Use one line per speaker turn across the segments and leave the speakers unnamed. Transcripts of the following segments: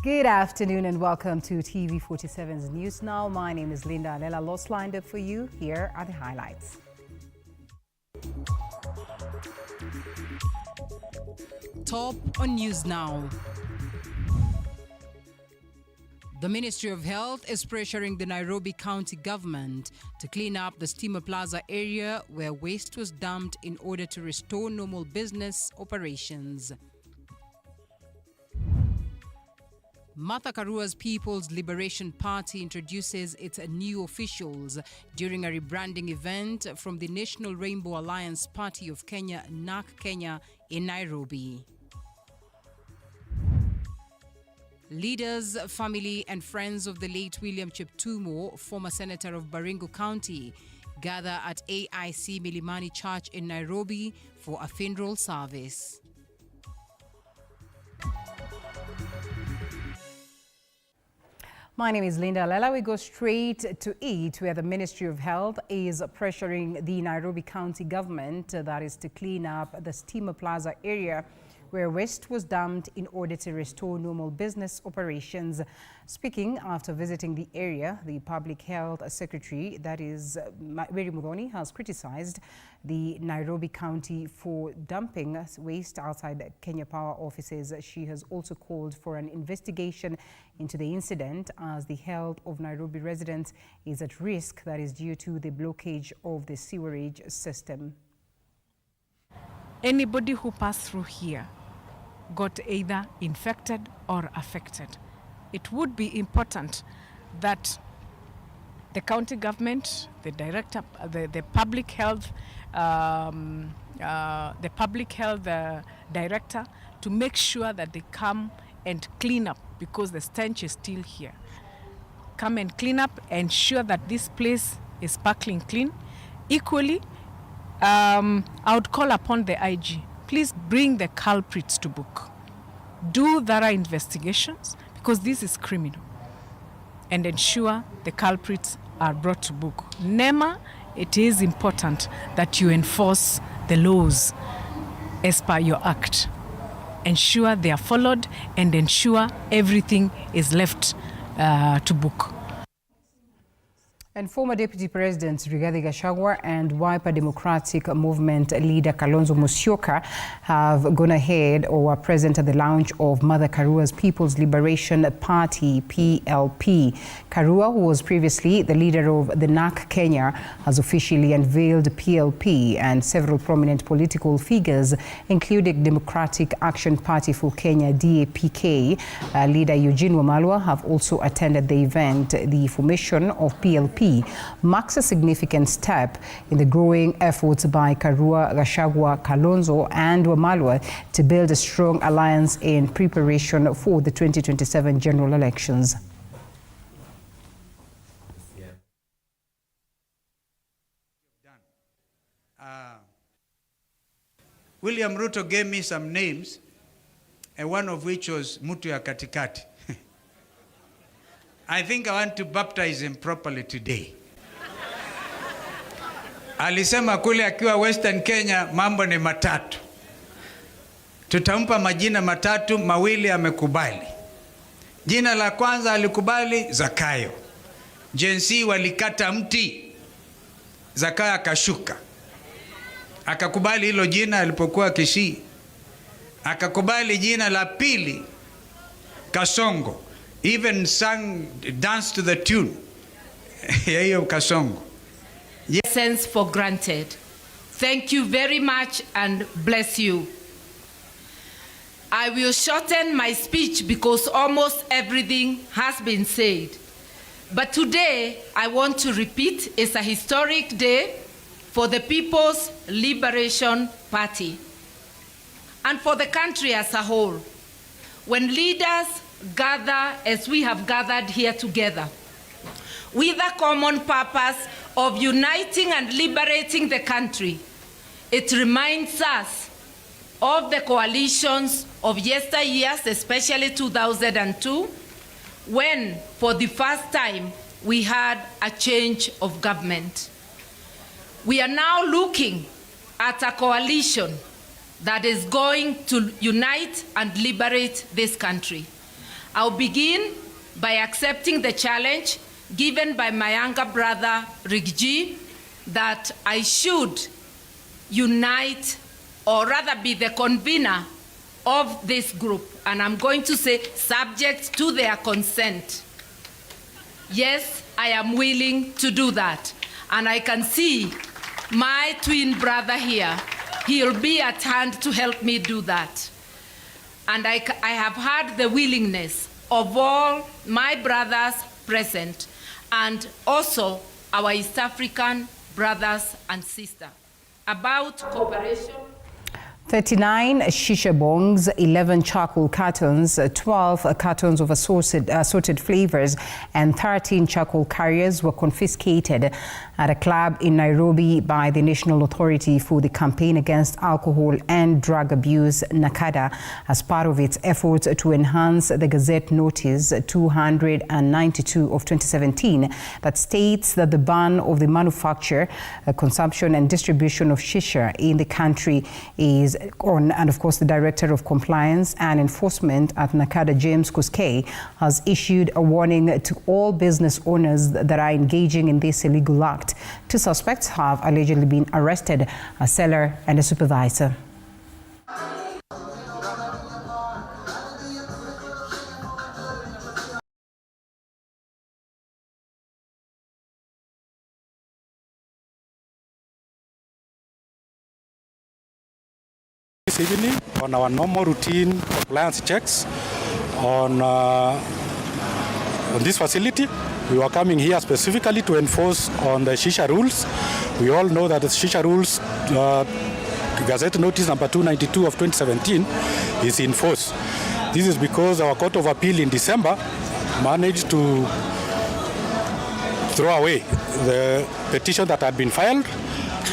Good afternoon and welcome to TV47's News Now. My name is Linda Alela. Lots lined up for you. Here are the highlights. Top on News Now. The Ministry of Health is pressuring the Nairobi County government to clean up the Steamer Plaza area where waste was dumped in order to restore normal business operations. Martha Karua's People's Liberation Party introduces its new officials during a rebranding event from the National Rainbow Alliance Party of Kenya, NARC Kenya, in Nairobi. Leaders, family and friends of the late William Cheptumo, former senator of Baringo County, gather at AIC Milimani Church in Nairobi for a funeral service. My name is Linda Alela. We go straight to it, where the Ministry of Health is pressuring the Nairobi County government, that is to clean up the Steamer Plaza area where waste was dumped in order to restore normal business operations. Speaking after visiting the area, the Public Health Secretary, that is Mary Muthoni, has criticized the Nairobi County for dumping waste outside Kenya Power offices. She has also called for an investigation into the incident, as the health of Nairobi residents is at risk, that is due to the blockage of the sewerage system.
Anybody who passed through here got either infected or affected. It would be important that the county government, the director, the public health, director, to make sure that they come and clean up, because the stench is still here. Come and clean up, ensure that this place is sparkling clean. Equally, I would call upon the IG, please bring the culprits to book. Do thorough investigations, because this is criminal, and ensure the culprits are brought to book. NEMA, it is important that you enforce the laws as per your act. Ensure they are followed and ensure everything is left to book.
And former Deputy President Rigathi Gachagua and Wiper Democratic Movement leader Kalonzo Musyoka have gone ahead or were present at the launch of Martha Karua's People's Liberation Party, PLP. Karua, who was previously the leader of the NARC Kenya, has officially unveiled PLP, and several prominent political figures, including Democratic Action Party for Kenya, DAPK, leader Eugene Wamalwa, have also attended the event. The formation of PLP marks a significant step in the growing efforts by Karua, Gachagua, Kalonzo and Wamalwa to build a strong alliance in preparation for the 2027 general elections.
William Ruto gave me some names, and one of which was Mutu ya Katikati. I think I want to baptize him properly today. Alisema kule akiwa Western Kenya mambo ni matatu. Tutampa majina matatu, mawili amekubali. Jina la kwanza alikubali Zakayo. Jensi walikata mti, Zakayo akashuka. Akakubali hilo jina alipokuwa Kisii. Akakubali jina la pili Kasongo. Even sang, danced to the tune. Yayo Kasongo.
Sense for granted. Thank you very much and bless you. I will shorten my speech because almost everything has been said. But today, I want to repeat, it's a historic day for the People's Liberation Party and for the country as a whole. When leaders gather as we have gathered here together, with a common purpose of uniting and liberating the country, it reminds us of the coalitions of yesteryears, especially 2002, when for the first time we had a change of government. We are now looking at a coalition that is going to unite and liberate this country. I'll begin by accepting the challenge given by my younger brother, Rigji, that I should unite, or rather be the convener of this group. And I'm going to say, subject to their consent. Yes, I am willing to do that. And I can see my twin brother here. He'll be at hand to help me do that. And I have had the willingness of all my brothers present, and also our East African brothers and sisters, about cooperation.
39 shisha bongs, 11 charcoal cartons, 12 cartons of assorted flavors, and 13 charcoal carriers were confiscated at a club in Nairobi by the National Authority for the Campaign Against Alcohol and Drug Abuse, NACADA, as part of its efforts to enhance the Gazette Notice 292 of 2017 that states that the ban of the manufacture, consumption and distribution of shisha in the country is on. And of course, the Director of Compliance and Enforcement at NACADA, James Kuskei, has issued a warning to all business owners that are engaging in this illegal act. 2 suspects have allegedly been arrested, a seller and a supervisor.
This evening, on our normal routine compliance checks on this facility, we were coming here specifically to enforce on the shisha rules. We all know that the shisha rules, Gazette Notice number 292 of 2017, is in force. This is because our Court of Appeal in December managed to throw away the petition that had been filed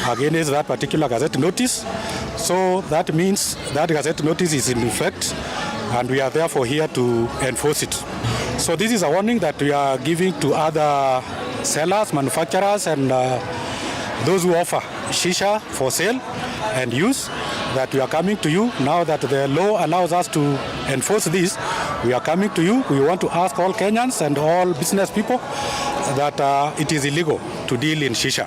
against that particular Gazette Notice. So that means that Gazette Notice is in effect, and we are therefore here to enforce it. So this is a warning that we are giving to other sellers, manufacturers, and those who offer shisha for sale and use, that we are coming to you. Now that the law allows us to enforce this, we are coming to you. We want to ask all Kenyans and all business people that it is illegal to deal in shisha.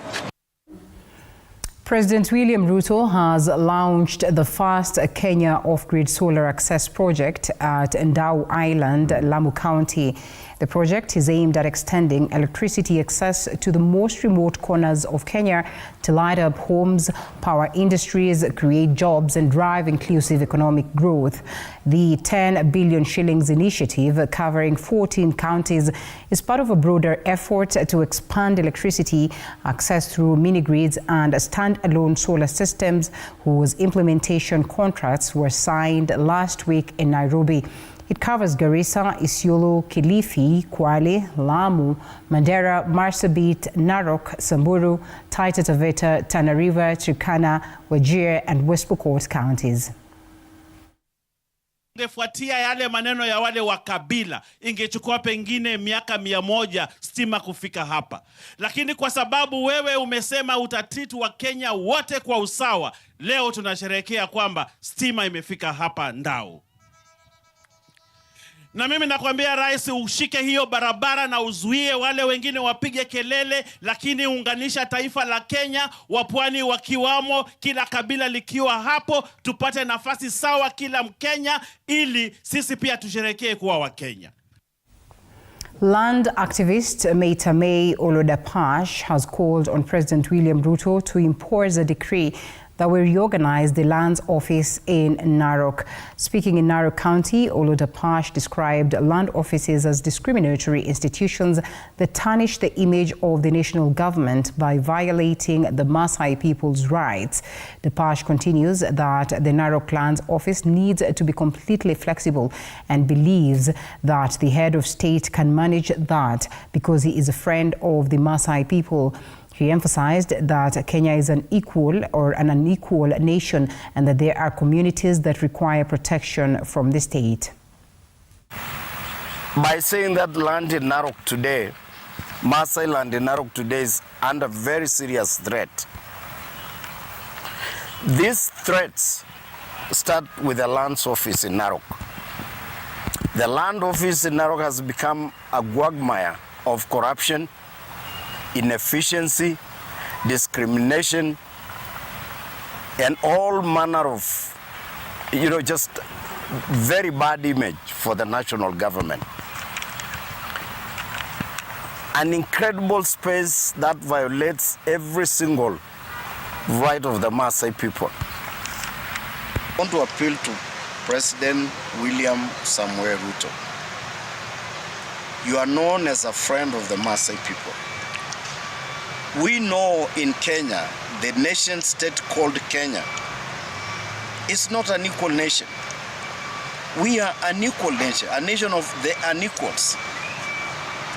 President William Ruto has launched the first Kenya off-grid solar access project at Ndau Island, Lamu County. The project is aimed at extending electricity access to the most remote corners of Kenya to light up homes, power industries, create jobs, and drive inclusive economic growth. The 10 billion shillings initiative, covering 14 counties, is part of a broader effort to expand electricity access through mini-grids and standalone solar systems, whose implementation contracts were signed last week in Nairobi. It covers Garissa, Isiolo, Kilifi, Kwale, Lamu, Mandera, Marsabit, Narok, Samburu, Taita Taveta, Tana River, Turkana, Wajir, and West Pokot counties.
Ingefuatia yale maneno ya wale wa kabila, ingechukua pengine miaka 100 stima kufika hapa. Lakini kwa sababu wewe umesema utatitu wa Kenya wote kwa usawa, leo tunasherehekea kwamba stima imefika hapa Ndau. Na mimi nakwambia rais, ushike hiyo barabara na uzuie wale wengine wapige kelele, lakini unganisha taifa la Kenya, wapwani wakiwamo, kila kabila likiwa hapo, tupate nafasi sawa kila Mkenya, ili sisi pia tusherekee kuwa wa Kenya.
Land activist Meita May Olodapash has called on President William Ruto to impose a decree that will reorganize the lands office in Narok. Speaking in Narok County, Olodapash described land offices as discriminatory institutions that tarnish the image of the national government by violating the Maasai people's rights. Dapash continues that the Narok Lands Office needs to be completely flexible and believes that the head of state can manage that because he is a friend of the Maasai people. He emphasized that Kenya is an unequal nation and that there are communities that require protection from the state.
By saying that land in Narok today, Maasai land in Narok today is under very serious threat. These threats start with the lands office in Narok. The land office in Narok has become a quagmire of corruption, inefficiency, discrimination, and all manner of, just very bad image for the national government. An incredible space that violates every single right of the Maasai people. I want to appeal to President William Samoei Ruto. You are known as a friend of the Maasai people. We know in Kenya, the nation state called Kenya is not an equal nation. We are an equal nation, a nation of the unequals.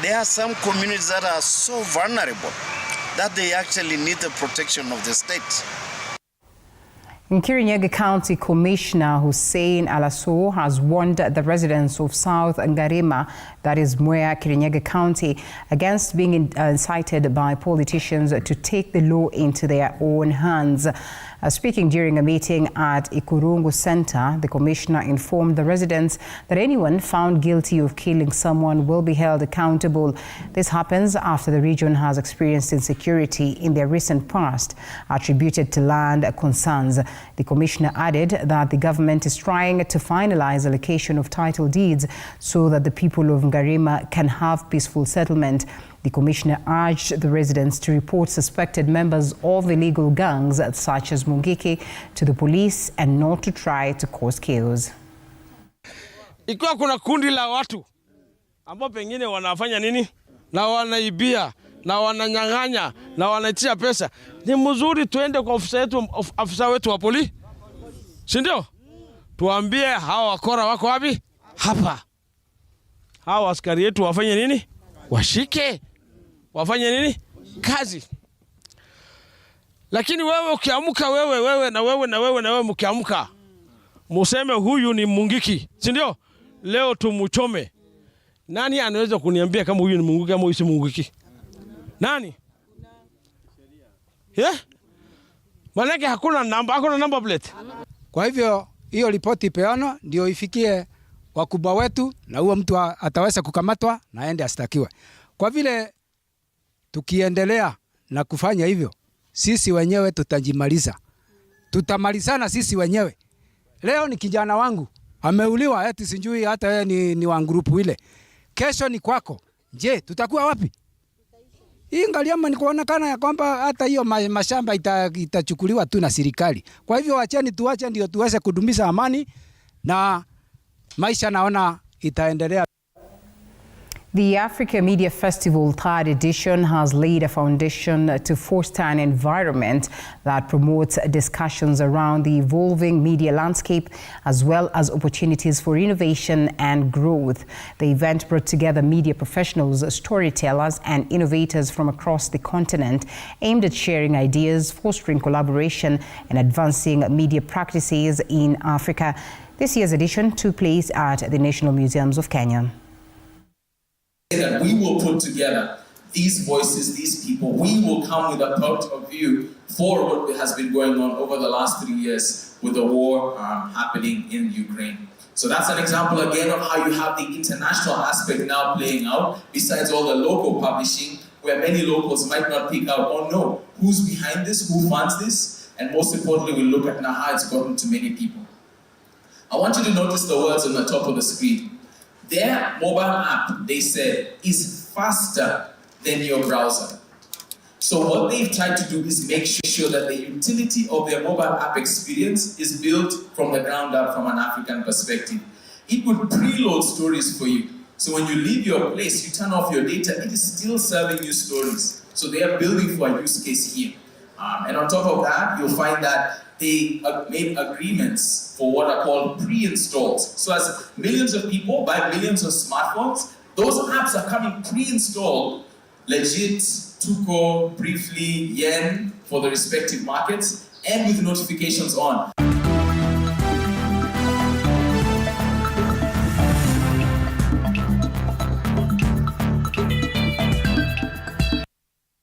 There are some communities that are so vulnerable that they actually need the protection of the state.
In Kirinyaga County Commissioner Hussein Alaso has warned the residents of South Ngarima, that is Mwea, Kirinyaga County, against being incited by politicians to take the law into their own hands. Speaking during a meeting at Ikurungu Center, the commissioner informed the residents that anyone found guilty of killing someone will be held accountable. This happens after the region has experienced insecurity in their recent past, attributed to land concerns. The commissioner added that the government is trying to finalize allocation of title deeds so that the people of Ngarima can have peaceful settlement. The commissioner urged the residents to report suspected members of illegal gangs such as Mungiki to the police and not to try to cause chaos.
Ikiwa kuna kundi la watu ambao pengine wanafanya nini na wanaibia na wananyang'anya na wanaitia pesa, ni mzuri tuende kwa afisa wetu wa polisi, si ndio? Tuambie hawa wakora wako wapi? Hapa. Hawa askari yetu wafanye nini? Washike. Wafanye nini? Kazi. Lakini wewe ukiamka, wewe na wewe mkiamka, museme huyu ni Mungiki, si ndio? Leo tumuchome. Nani anaweza kuniambia kama huyu ni Mungiki ama huyu si Mungiki? Nani? Manake hakuna number plate.
Kwa hivyo hiyo ripoti peano ndio ifikie wakubwa wetu, na huo mtu ataweza kukamatwa na aende astakiwe. Kwa vile tukiendelea na kufanya hivyo, sisi wenyewe tutajimaliza. Tutamalizana sisi wenyewe. Leo ni kijana wangu ameuliwa, eti sijui hata yeye ni wa grupu ile. Kesho ni kwako. Je, tutakuwa wapi? Hii Ngaliama ni kuonekana ya kwamba hata hiyo mashamba itachukuliwa tu na serikali. Kwa hivyo tuache ndio tuweze kudumisha amani na maisha, naona itaendelea.
The Africa Media Festival 3rd edition has laid a foundation to foster an environment that promotes discussions around the evolving media landscape as well as opportunities for innovation and growth. The event brought together media professionals, storytellers, and innovators from across the continent, aimed at sharing ideas, fostering collaboration, and advancing media practices in Africa. This year's edition took place at the National Museums of Kenya.
That we will put together these voices, these people. We will come with a point of view for what has been going on over the last 3 years with the war happening in Ukraine. So that's an example again of how you have the international aspect now playing out, besides all the local publishing, where many locals might not pick out or know who's behind this, who funds this, and most importantly, we look at now how it's gotten to many people. I want you to notice the words on the top of the screen. Their mobile app, they said, is faster than your browser. So what they've tried to do is make sure that the utility of their mobile app experience is built from the ground up from an African perspective. It would preload stories for you. So when you leave your place, you turn off your data, it is still serving you stories. So they are building for a use case here. And on top of that, you'll find that they made agreements for what are called pre-installs. So as millions of people buy millions of smartphones, those apps are coming pre-installed, legit, Tuko, Briefly, Yen for the respective markets, and with notifications on.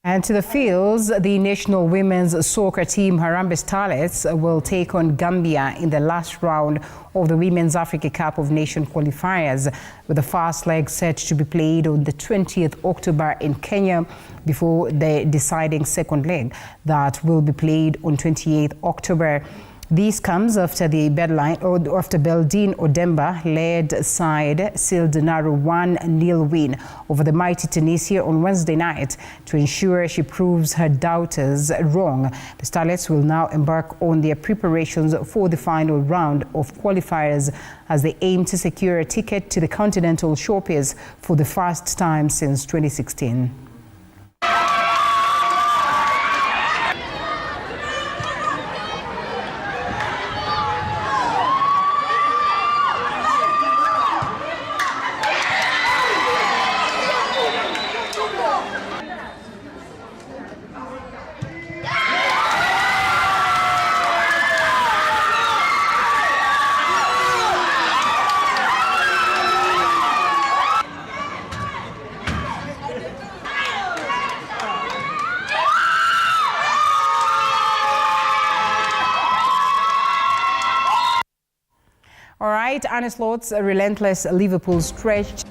And to the fields, the national women's soccer team Harambee Starlets will take on Gambia in the last round of the Women's Africa Cup of Nations qualifiers, with the first leg set to be played on the 20th October in Kenya before the deciding second leg that will be played on 28th October. This comes after the after Beldine Odemba-led side sealed a narrow 1-0 win over the mighty Tunisia on Wednesday night to ensure she proves her doubters wrong. The Starlets will now embark on their preparations for the final round of qualifiers as they aim to secure a ticket to the Continental Showcase for the first time since 2016. All right, Arne Slot's relentless Liverpool stretch.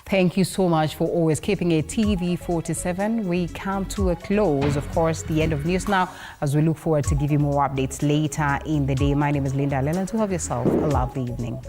Thank you so much for always keeping it TV47. We come to a close, of course, the end of news now, as we look forward to give you more updates later in the day. My name is Linda Alela, and to have yourself a lovely evening.